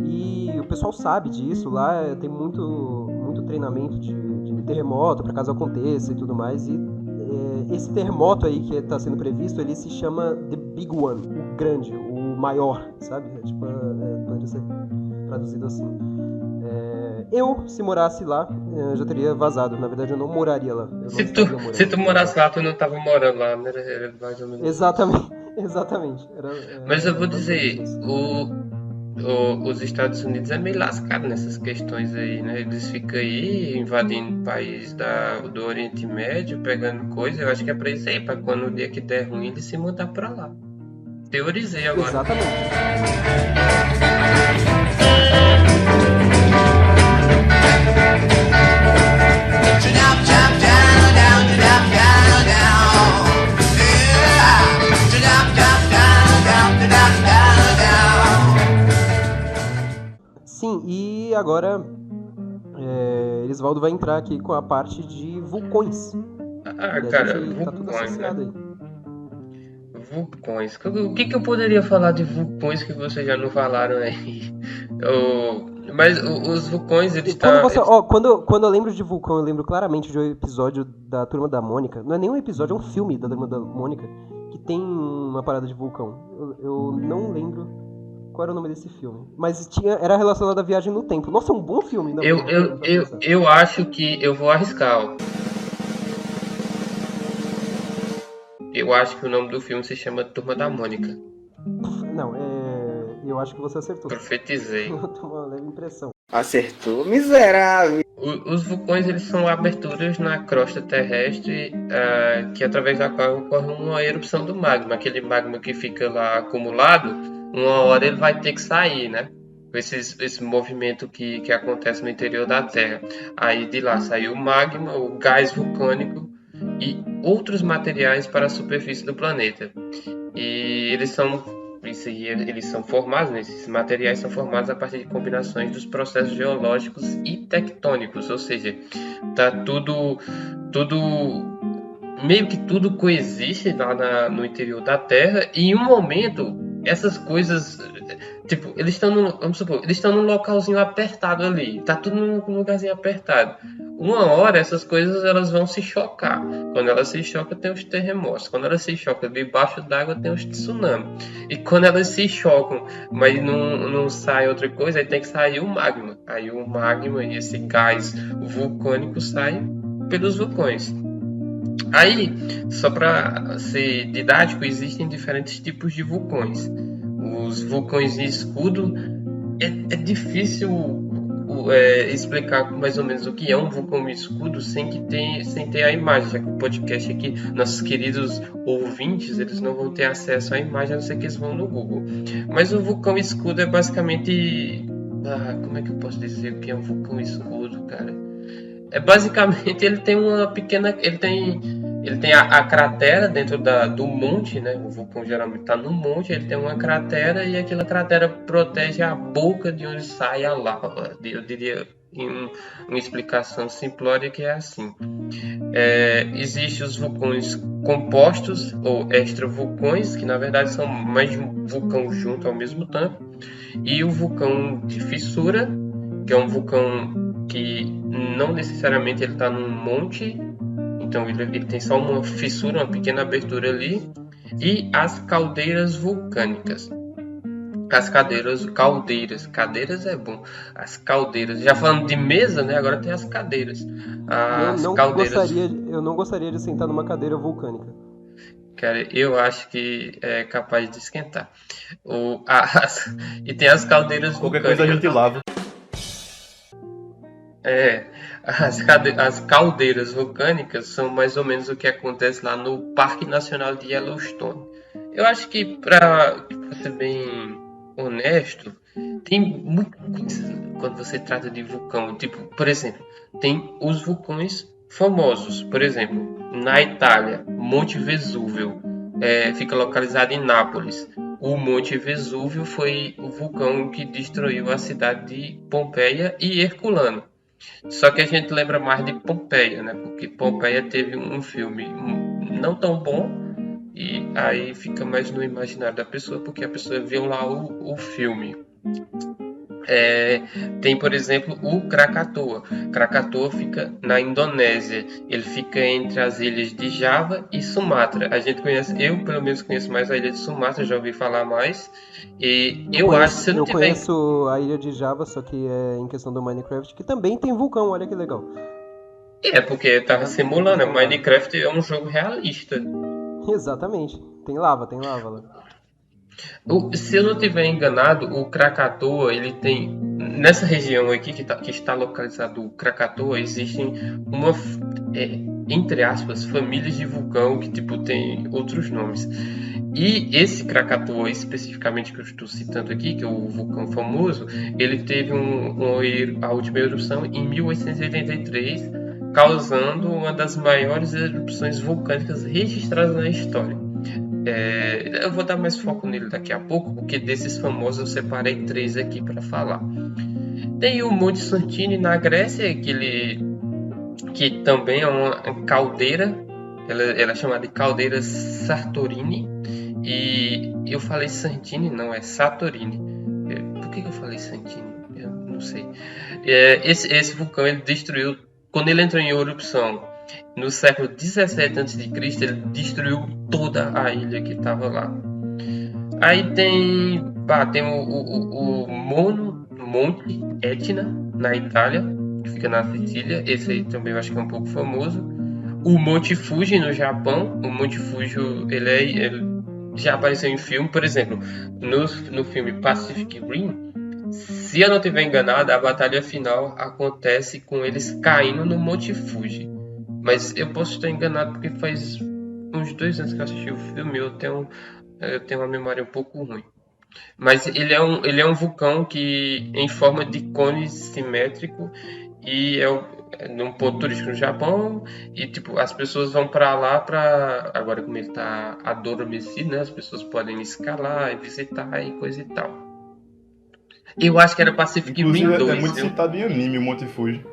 E o pessoal sabe disso lá, tem muito treinamento de terremoto para caso aconteça e tudo mais. E esse terremoto aí que está sendo previsto, ele se chama The Big One, o grande, o maior, sabe? Pode ser traduzido assim. Se morasse lá, eu já teria vazado. Na verdade, eu não moraria lá. Se tu morasse lá, tu não tava morando lá, né? Era mais ou menos Exatamente. Mas eu vou dizer, os Estados Unidos é meio lascado nessas questões aí, né? Eles ficam aí invadindo país do Oriente Médio, pegando coisa. Eu acho que é pra isso aí, pra quando o dia que der ruim, eles se mudar pra lá. Teorizei agora. Exatamente. Sim, e agora Elisvaldo vai entrar aqui com a parte de vulcões. Cara, vulcões, tá tudo associado, né? Vulcões. O que eu poderia falar de vulcões que vocês já não falaram aí? Mas os vulcões, eles estão... Quando eu lembro de vulcão, eu lembro claramente de um episódio da Turma da Mônica. Não é nem um episódio, é um filme da Turma da Mônica que tem uma parada de vulcão. Eu não lembro qual era o nome desse filme. Mas era relacionado à viagem no tempo. Nossa, é um bom filme. Não, eu acho que eu vou arriscar. Eu acho que o nome do filme se chama Turma da Mônica. Não, eu acho que você acertou. Profetizei. Eu tenho uma leve impressão. Acertou, miserável. Os vulcões, eles são aberturas na crosta terrestre que através da qual ocorre uma erupção do magma. Aquele magma que fica lá acumulado, uma hora ele vai ter que sair, né? Esse movimento que acontece no interior da Terra. Aí de lá saiu o magma, o gás vulcânico e outros materiais para a superfície do planeta. E eles são formados, né? Esses materiais são formados a partir de combinações dos processos geológicos e tectônicos, ou seja, tá tudo meio que tudo coexiste lá no interior da Terra, e em um momento essas coisas, tipo, eles estão num localzinho apertado ali, tá tudo num lugarzinho apertado. uma hora essas coisas elas vão se chocar. Quando elas se chocam, tem os terremotos. Quando elas se chocam debaixo d'água, tem os tsunamis. E quando elas se chocam, mas não sai outra coisa, aí tem que sair o magma. Aí o magma e esse gás vulcânico sai pelos vulcões. Aí, só para ser didático, existem diferentes tipos de vulcões. Os vulcões de escudo, é difícil explicar mais ou menos o que é um vulcão de escudo sem ter a imagem, já que o podcast aqui, nossos queridos ouvintes, eles não vão ter acesso à imagem, a não ser que eles vão no Google. Mas o vulcão escudo é basicamente... como é que eu posso dizer o que é um vulcão escudo, cara? Basicamente, ele tem uma pequena... Ele tem a cratera dentro do monte, né? O vulcão geralmente está no monte, ele tem uma cratera e aquela cratera protege a boca de onde sai a lava. Eu diria em uma explicação simplória que é assim. Existem os vulcões compostos ou extravulcões, que na verdade são mais de um vulcão junto ao mesmo tempo. E o vulcão de fissura, que é um vulcão que não necessariamente ele está num monte. Então ele tem só uma fissura, uma pequena abertura ali. E as caldeiras vulcânicas. As cadeiras é bom. As caldeiras, já falando de mesa, né? Agora tem as cadeiras. Eu não gostaria de sentar numa cadeira vulcânica. Cara, eu acho que é capaz de esquentar. E tem as caldeiras Qualquer vulcânicas. coisa a gente lava. As caldeiras vulcânicas são mais ou menos o que acontece lá no Parque Nacional de Yellowstone. Eu acho que, para ser bem honesto, tem muita coisa quando você trata de vulcão. Tipo, por exemplo, tem os vulcões famosos. Por exemplo, na Itália, Monte Vesúvio fica localizado em Nápoles. O Monte Vesúvio foi o vulcão que destruiu a cidade de Pompeia e Herculano. Só que a gente lembra mais de Pompeia, né? Porque Pompeia teve um filme não tão bom e aí fica mais no imaginário da pessoa, porque a pessoa viu lá o filme. Tem, por exemplo, o Krakatoa. Krakatoa fica na Indonésia. Ele fica entre as ilhas de Java e Sumatra. Eu pelo menos conheço mais a ilha de Sumatra, já ouvi falar mais. E eu conheço a ilha de Java, só que é em questão do Minecraft, que também tem vulcão, olha que legal. Porque eu tava simulando, Minecraft é um jogo realista. Exatamente, tem lava lá. Se eu não estiver enganado, o Krakatoa, ele tem... Nessa região aqui que está localizado o Krakatoa, existem entre aspas, famílias de vulcão que tipo tem outros nomes. E esse Krakatoa, especificamente que eu estou citando aqui, que é o vulcão famoso, ele teve a última erupção em 1883, causando uma das maiores erupções vulcânicas registradas na história. Eu vou dar mais foco nele daqui a pouco, porque desses famosos eu separei 3 aqui para falar. Tem o Monte Santini na Grécia, que também é uma caldeira, ela é chamada de caldeira Sartorini, e eu falei Santini, não, é Santorini. Por que eu falei Santini? Eu não sei. Esse vulcão ele destruiu, quando ele entrou em erupção, no século 17 a.C., ele destruiu toda a ilha que estava lá. Aí tem o Monte Etna, na Itália, que fica na Sicília. Esse aí também eu acho que é um pouco famoso. O Monte Fuji, no Japão. O Monte Fuji, ele já apareceu em filme. Por exemplo, no filme Pacific Rim, se eu não estiver enganado, a batalha final acontece com eles caindo no Monte Fuji. Mas eu posso estar enganado porque faz uns 2 anos que eu assisti o filme, eu tenho uma memória um pouco ruim. Mas ele é um vulcão que em forma de cone simétrico e é num ponto turístico no Japão e tipo as pessoas vão para lá agora como ele está adormecido, né, as pessoas podem escalar e visitar e coisa e tal. Eu acho que era Pacific Rim 2. É muito citado em anime o Monte Fuji.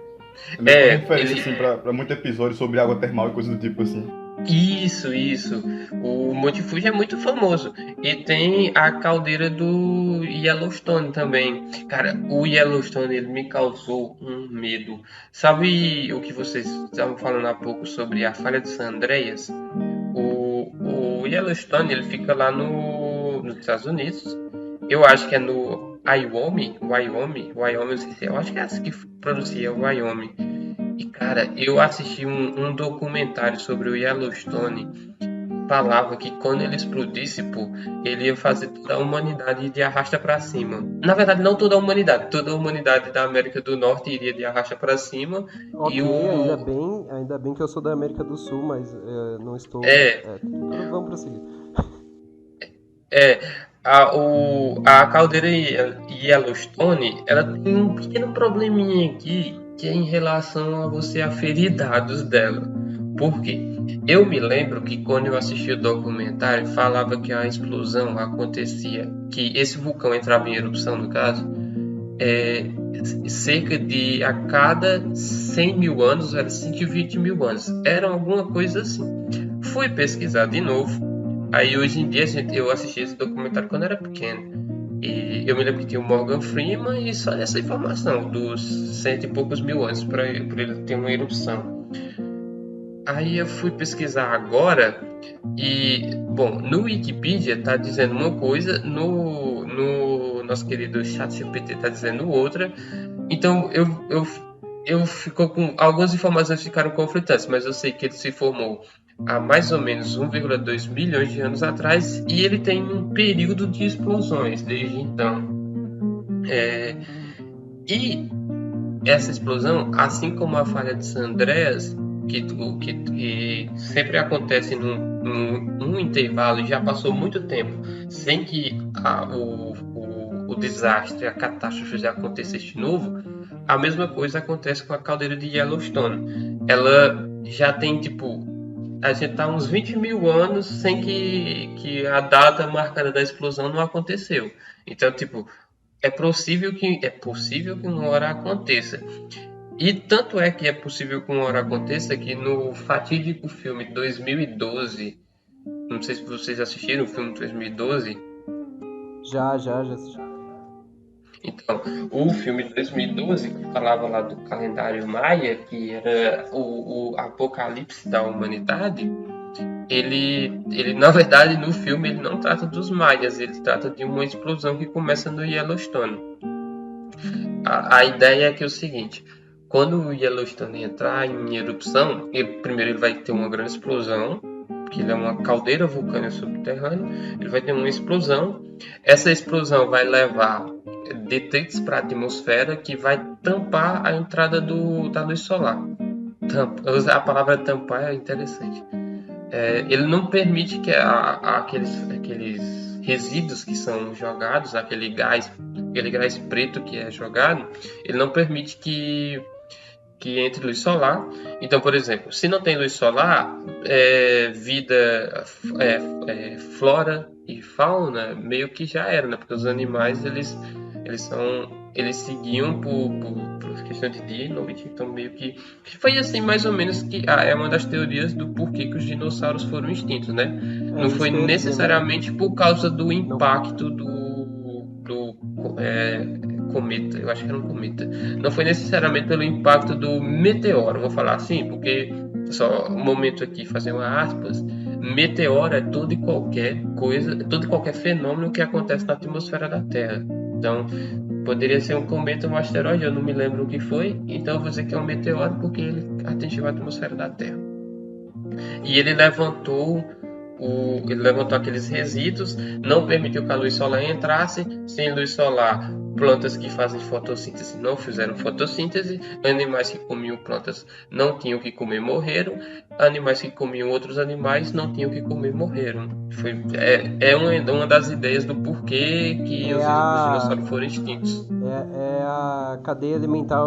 É uma referência assim, pra muito episódio sobre água termal e coisa do tipo assim. Isso, isso. O Monte Fuji é muito famoso. E tem a caldeira do Yellowstone também. Cara, o Yellowstone ele me causou um medo. Sabe o que vocês estavam falando há pouco sobre a Falha de San Andreas? O Yellowstone ele fica lá nos Estados Unidos. Eu acho que é no Wyoming, não sei se é. Eu acho que é assim que pronuncia Wyoming. E cara, eu assisti um documentário sobre o Yellowstone. Falava que quando ele explodisse, pô, ele ia fazer toda a humanidade de arrasta pra cima. Na verdade, não toda a humanidade da América do Norte iria de arrasta pra cima. Ok, E o. ainda bem que eu sou da América do Sul, mas não estou. É, Vamos prosseguir. É, a caldeira Yellowstone, ela tem um pequeno probleminha aqui, que é em relação a você aferir dados dela. Por quê? Eu me lembro que quando eu assisti o documentário, falava que a explosão acontecia, que esse vulcão entrava em erupção, no caso, cerca de a cada 100 mil anos, era 120 mil anos. Era alguma coisa assim. Fui pesquisar de novo. Aí hoje em dia eu assisti esse documentário quando era pequeno. E eu me lembro que tinha o Morgan Freeman e só essa informação dos cento e poucos mil anos para ele ter uma erupção. Aí eu fui pesquisar agora e, bom, no Wikipedia tá dizendo uma coisa, no nosso querido ChatGPT tá dizendo outra. Então eu ficou com algumas informações ficaram conflitantes, mas eu sei que ele se formou há mais ou menos 1,2 milhões de anos atrás e ele tem um período de explosões desde então. E essa explosão, assim como a falha de San Andreas, que sempre acontece num intervalo e já passou muito tempo sem que o desastre, a catástrofe já acontecesse de novo, a mesma coisa acontece com a caldeira de Yellowstone. Ela já tem, tipo, a gente tá uns 20 mil anos sem que a data marcada da explosão não aconteceu. Então, tipo, é possível que uma hora aconteça. E tanto é que é possível que uma hora aconteça que no fatídico filme 2012, não sei se vocês assistiram o filme 2012. Já assisti. Então, o filme de 2012, que falava lá do calendário maia, que era o apocalipse da humanidade, ele, na verdade, no filme, ele não trata dos maias, ele trata de uma explosão que começa no Yellowstone. A ideia é que é o seguinte, quando o Yellowstone entrar em erupção, primeiro ele vai ter uma grande explosão, porque ele é uma caldeira vulcânica subterrânea, ele vai ter uma explosão, essa explosão vai levar detritos para a atmosfera que vai tampar a entrada da luz solar. A palavra tampar é interessante. Ele não permite que aqueles resíduos que são jogados, aquele gás preto que é jogado, ele não permite que entre luz solar. Então, por exemplo, se não tem luz solar, vida, flora e fauna meio que já era, né? Porque os animais eles seguiam por questão de dia e noite, então meio que foi assim mais ou menos que é uma das teorias do porquê que os dinossauros foram extintos, né? Não foi necessariamente por causa do impacto do cometa, eu acho que era um cometa. Não foi necessariamente pelo impacto do meteoro, vou falar assim, porque só um momento aqui fazer uma aspas. Meteoro é todo e qualquer coisa, todo e qualquer fenômeno que acontece na atmosfera da Terra. Então, poderia ser um cometa ou um asteroide, eu não me lembro o que foi, então eu vou dizer que é um meteoro porque ele atingiu a atmosfera da Terra. E ele levantou aqueles resíduos, não permitiu que a luz solar entrasse. Sem luz solar, plantas que fazem fotossíntese não fizeram fotossíntese, animais que comiam plantas não tinham o que comer, morreram, animais que comiam outros animais não tinham o que comer, morreram. Uma das ideias do porquê que os dinossauros foram extintos. É a cadeia alimentar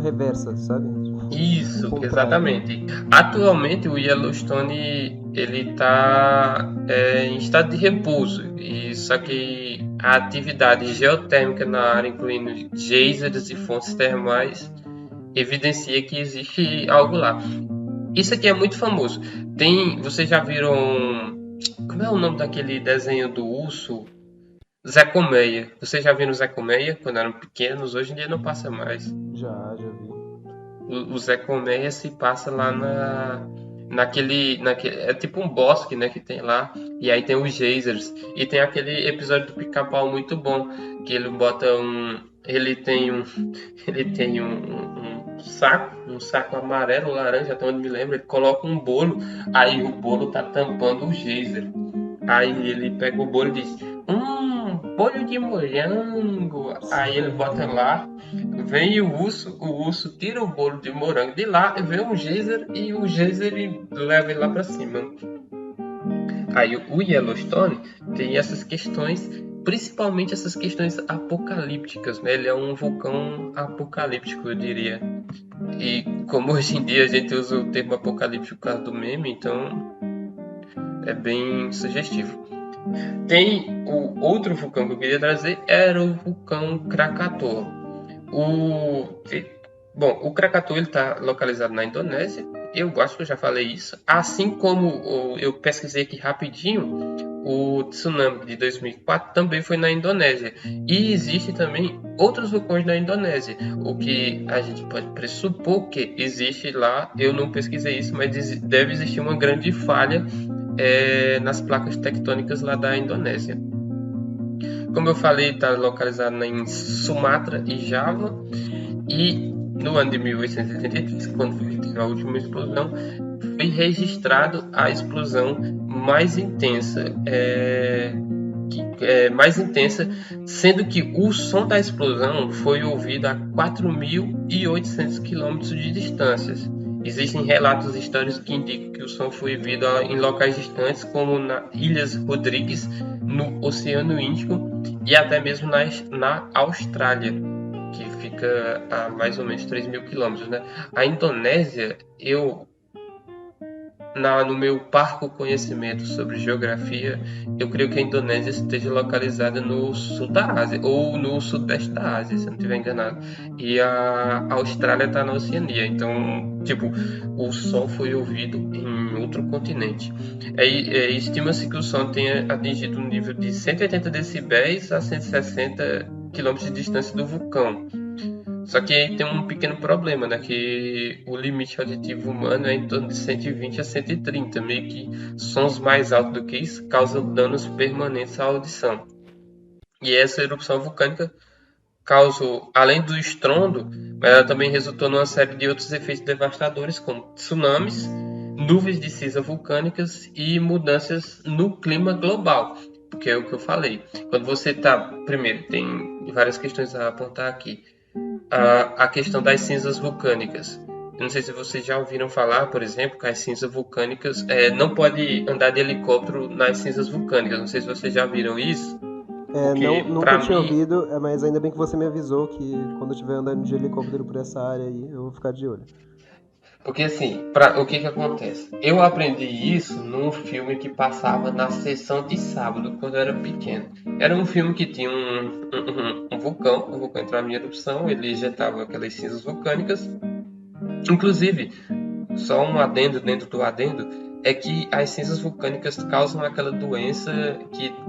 reversa, sabe? Isso, exatamente. Atualmente o Yellowstone ele está em estado de repouso, só que a atividade geotérmica na área, incluindo geysers e fontes termais, evidencia que existe algo lá. Isso aqui é muito famoso. Vocês já viram... Como é o nome daquele desenho do urso? Zé Colmeia. Vocês já viram o Zé Colmeia quando eram pequenos? Hoje em dia não passa mais. Já vi. O Zé Colmeia se passa lá naquele... É tipo um bosque, né, que tem lá. E aí tem os geysers. E tem aquele episódio do Pica-Pau muito bom. Que ele bota Ele tem um saco amarelo, laranja, até onde me lembro. Ele coloca um bolo. Aí o bolo tá tampando o geyser. Aí ele pega o bolo e diz: bolo de morango. Aí ele bota lá, vem o urso tira o bolo de morango de lá, vem um geyser e o geyser leva ele lá pra cima. Aí o Yellowstone tem essas questões, principalmente essas questões apocalípticas, né? Ele é um vulcão apocalíptico, eu diria. E como hoje em dia a gente usa o termo apocalíptico por causa do meme, então é bem sugestivo. Tem o outro vulcão que eu queria trazer, era o vulcão Krakatoa. O Krakatoa está localizado na Indonésia. Eu acho que eu já falei isso. Assim como eu pesquisei aqui rapidinho, o tsunami de 2004 também foi na Indonésia. E existe também outros vulcões na Indonésia. O que a gente pode pressupor que existe lá, eu não pesquisei isso, mas deve existir uma grande falha nas placas tectônicas lá da Indonésia. Como eu falei, está localizado em Sumatra e Java. E no ano de 1883, quando foi a última explosão, foi registrado a explosão mais intensa, sendo que o som da explosão foi ouvido a 4.800 km de distância. Existem relatos históricos que indicam que o som foi ouvido em locais distantes, como nas Ilhas Rodrigues, no Oceano Índico, e até mesmo na Austrália, que fica a mais ou menos 3.000 quilômetros, né? A Indonésia, no meu parco conhecimento sobre geografia, eu creio que a Indonésia esteja localizada no sul da Ásia, ou no sudeste da Ásia, se eu não estiver enganado. E a Austrália está na Oceania, então, o som foi ouvido em outro continente. Estima-se que o som tenha atingido um nível de 180 decibéis a 160 km de distância do vulcão. Só que aí tem um pequeno problema, né? Que o limite auditivo humano é em torno de 120 a 130. Meio que sons mais altos do que isso causam danos permanentes à audição. E essa erupção vulcânica causou, além do estrondo, ela também resultou numa série de outros efeitos devastadores, como tsunamis, nuvens de cinza vulcânicas e mudanças no clima global. Porque é o que eu falei. Quando você primeiro, tem várias questões a apontar aqui. A questão das cinzas vulcânicas. Eu não sei se vocês já ouviram falar, por exemplo, que as cinzas vulcânicas não pode andar de helicóptero nas cinzas vulcânicas. Não sei se vocês já viram isso. Nunca tinha ouvido, mas ainda bem que você me avisou que quando eu estiver andando de helicóptero por essa área aí, eu vou ficar de olho. Porque assim, o que acontece? Eu aprendi isso num filme que passava na sessão de sábado, quando eu era pequeno. Era um filme que tinha um vulcão, o vulcão entrava em erupção, ele injetava aquelas cinzas vulcânicas. Inclusive, só um adendo dentro do adendo, é que as cinzas vulcânicas causam aquela doença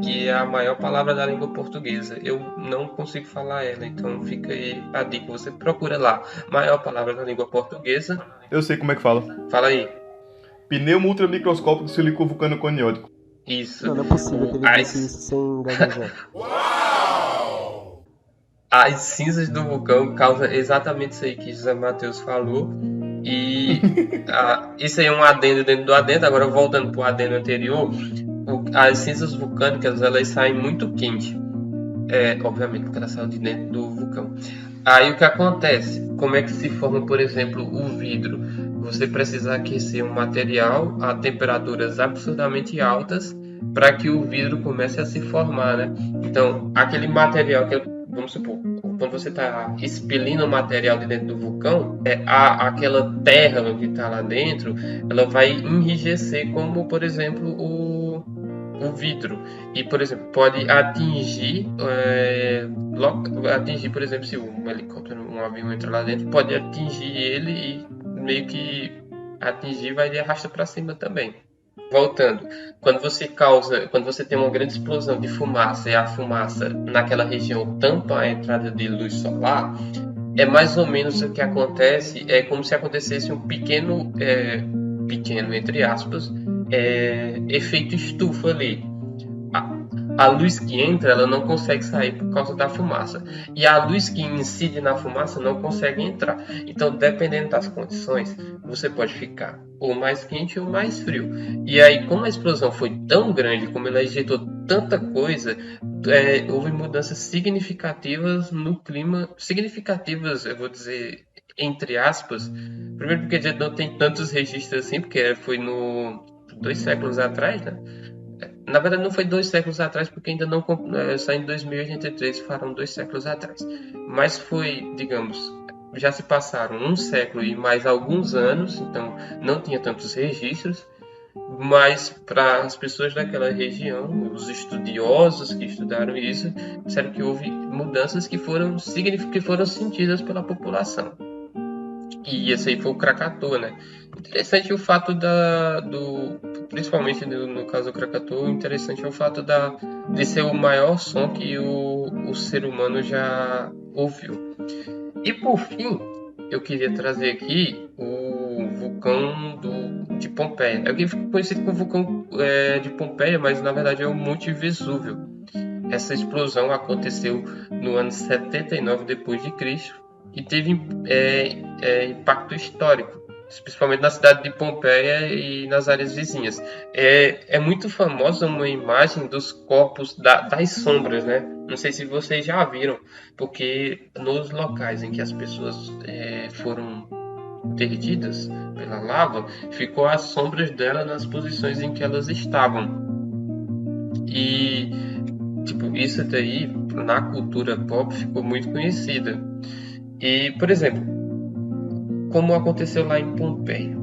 que é a maior palavra da língua portuguesa. Eu não consigo falar ela, então fica aí a dica. Você procura lá, maior palavra da língua portuguesa. Eu sei como é que fala. Fala aí. Pneumo ultramicroscópico silicovulcano-coniótico. Isso. Não é possível que ele disse isso sem gaguejar. As cinzas do vulcão causam exatamente isso aí que José Matheus falou. E isso aí é um adendo dentro do adendo. Agora, voltando para o adendo anterior, as cinzas vulcânicas elas saem muito quentes. Obviamente, porque elas saem de dentro do vulcão. Aí o que acontece? Como é que se forma, por exemplo, o vidro? Você precisa aquecer um material a temperaturas absurdamente altas para que o vidro comece a se formar, né? Então, aquele material vamos supor, quando você está expelindo o material de dentro do vulcão, aquela terra que está lá dentro, ela vai enrijecer, como, por exemplo, o vidro. E, por exemplo, pode atingir, por exemplo, se um helicóptero, um avião entra lá dentro, pode atingir ele e meio que atingir, vai lhe arrasta para cima também. Voltando, quando você tem uma grande explosão de fumaça e a fumaça naquela região tampa a entrada de luz solar, é mais ou menos o que acontece, é como se acontecesse um pequeno entre aspas, efeito estufa ali. A luz que entra, ela não consegue sair por causa da fumaça. E a luz que incide na fumaça não consegue entrar. Então, dependendo das condições, você pode ficar ou mais quente ou mais frio. E aí, como a explosão foi tão grande, como ela ejetou tanta coisa, houve mudanças significativas no clima. Significativas, eu vou dizer, entre aspas. Primeiro porque a gente não tem tantos registros assim, porque foi 2 séculos atrás, né? Na verdade, não foi 2 séculos atrás, porque ainda não saiu em 2083, foram 2 séculos atrás. Mas foi, digamos, já se passaram 1 século e mais alguns anos, então não tinha tantos registros. Mas para as pessoas daquela região, os estudiosos que estudaram isso, disseram que houve mudanças que foram sentidas pela população. E esse aí foi o Krakatoa, né? Interessante o fato principalmente no caso do Krakatoa, interessante é o fato de ser o maior som que o ser humano já ouviu. E por fim, eu queria trazer aqui o vulcão de Pompeia. É o que ficou conhecido como vulcão de Pompeia, mas na verdade é o Monte Vesúvio. Essa explosão aconteceu no ano 79 d.C. e teve impacto histórico, principalmente na cidade de Pompeia e nas áreas vizinhas. É muito famosa uma imagem dos corpos das sombras, né? Não sei se vocês já viram, porque nos locais em que as pessoas foram perdidas pela lava, ficou as sombras dela nas posições em que elas estavam. E tipo, isso daí na cultura pop ficou muito conhecida. E, por exemplo, como aconteceu lá em Pompeia,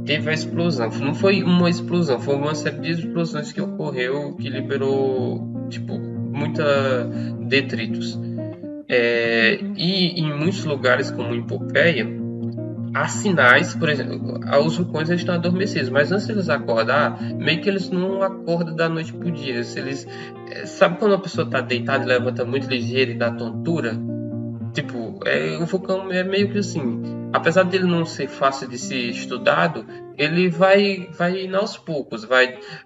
teve a explosão. Não foi uma explosão, foi uma série de explosões que ocorreu, que liberou, tipo, muita detritos. E em muitos lugares, como em Pompeia, há sinais, por exemplo, os vulcões estão adormecidos, mas antes de eles acordar, meio que eles não acordam da noite pro dia. Sabe quando a pessoa está deitada e levanta muito ligeiro e dá tontura? Tipo, o vulcão é meio que assim, apesar dele não ser fácil de ser estudado, ele vai indo aos poucos.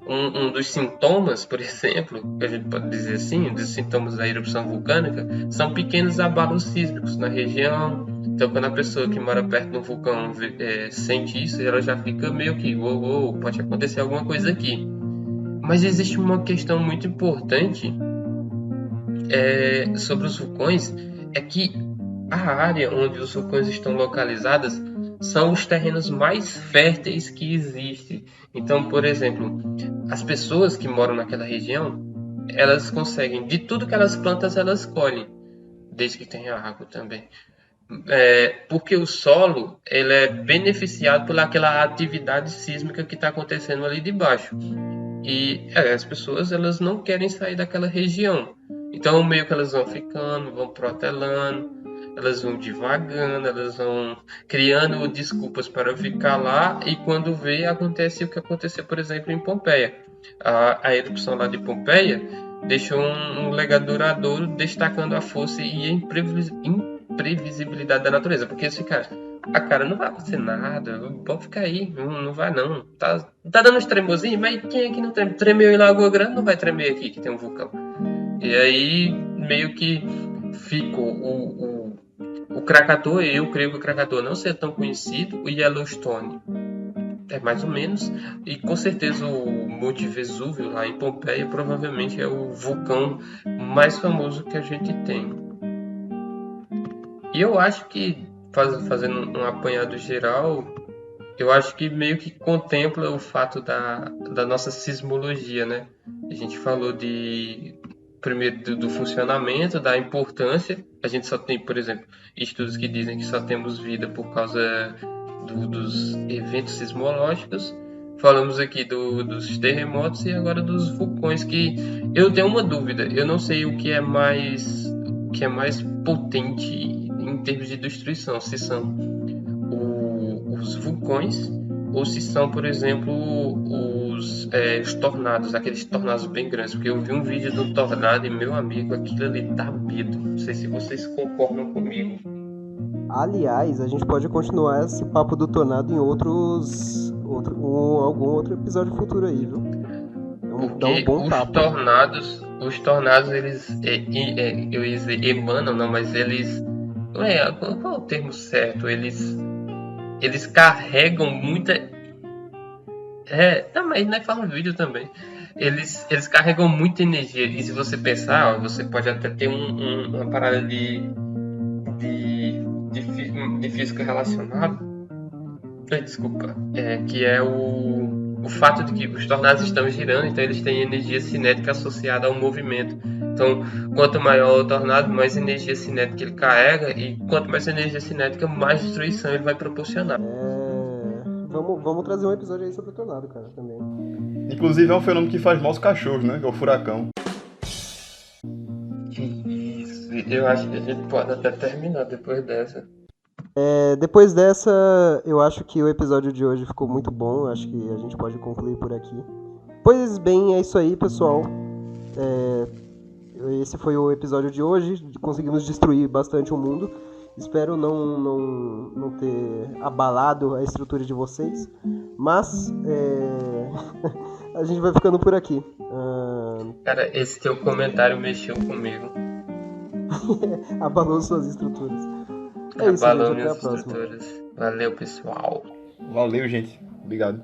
Um dos sintomas, por exemplo, que a gente pode dizer assim, dos sintomas da erupção vulcânica, são pequenos abalos sísmicos na região. Então, quando a pessoa que mora perto de um vulcão sente isso, ela já fica meio que, pode acontecer alguma coisa aqui. Mas existe uma questão muito importante sobre os vulcões, é que a área onde os vulcões estão localizados são os terrenos mais férteis que existem. Então, por exemplo, as pessoas que moram naquela região, elas conseguem, de tudo que elas plantam, elas colhem, desde que tenha água também. Porque o solo ele é beneficiado por aquela atividade sísmica que está acontecendo ali de baixo. E as pessoas elas não querem sair daquela região. Então, meio que elas vão ficando, vão protelando, elas vão divagando, elas vão criando desculpas para ficar lá, e quando vê, acontece o que aconteceu, por exemplo, em Pompeia. A erupção lá de Pompeia deixou um legado duradouro, destacando a força e a imprevisibilidade da natureza, porque esse cara, não vai acontecer nada, pode ficar aí, não vai não. Tá dando uns tremorzinhos, mas quem é que não treme? Tremeu em Lagoa Grande, não vai tremer aqui, que tem um vulcão. E aí, meio que ficou o Krakatoa, eu creio que o Krakatoa não seja tão conhecido, o Yellowstone é mais ou menos, e com certeza o Monte Vesúvio lá em Pompeia provavelmente é o vulcão mais famoso que a gente tem. E eu acho que, fazendo um apanhado geral, eu acho que meio que contempla o fato da nossa sismologia, né? A gente falou primeiro do funcionamento, da importância. A gente só tem, por exemplo, estudos que dizem que só temos vida por causa dos eventos sismológicos. Falamos aqui dos terremotos e agora dos vulcões, que eu tenho uma dúvida. Eu não sei o que é mais potente em termos de destruição, se são os vulcões ou se são, por exemplo, os tornados, aqueles tornados bem grandes. Porque eu vi um vídeo do tornado e, meu amigo, aquilo ali dá medo. Não sei se vocês concordam comigo. Aliás, a gente pode continuar esse papo do tornado em algum outro episódio futuro aí, viu? Dá um bom papo. Os tornados, eles emanam, não, mas eles... Qual é o termo certo? Eles carregam muita... mas não é falar no vídeo também. Eles carregam muita energia. E se você pensar, você pode até ter uma parada de física relacionada. Desculpa. Que é o fato de que os tornados estão girando, então eles têm energia cinética associada ao movimento. Então, quanto maior o tornado, mais energia cinética ele carrega, e quanto mais energia cinética, mais destruição ele vai proporcionar. Vamos trazer um episódio aí sobre o tornado, cara, também. Inclusive é um fenômeno que faz mal aos cachorros, né? Que é o furacão. Isso, eu acho que a gente pode até terminar depois dessa. Depois dessa, eu acho que o episódio de hoje ficou muito bom. Acho que a gente pode concluir por aqui. Pois bem, é isso aí, pessoal. Esse foi o episódio de hoje. Conseguimos destruir bastante o mundo. Espero não ter abalado a estrutura de vocês. Mas a gente vai ficando por aqui. Cara, esse teu comentário mexeu comigo. Abalou suas estruturas. É isso, gente. Até a próxima. Valeu, pessoal. Valeu, gente. Obrigado.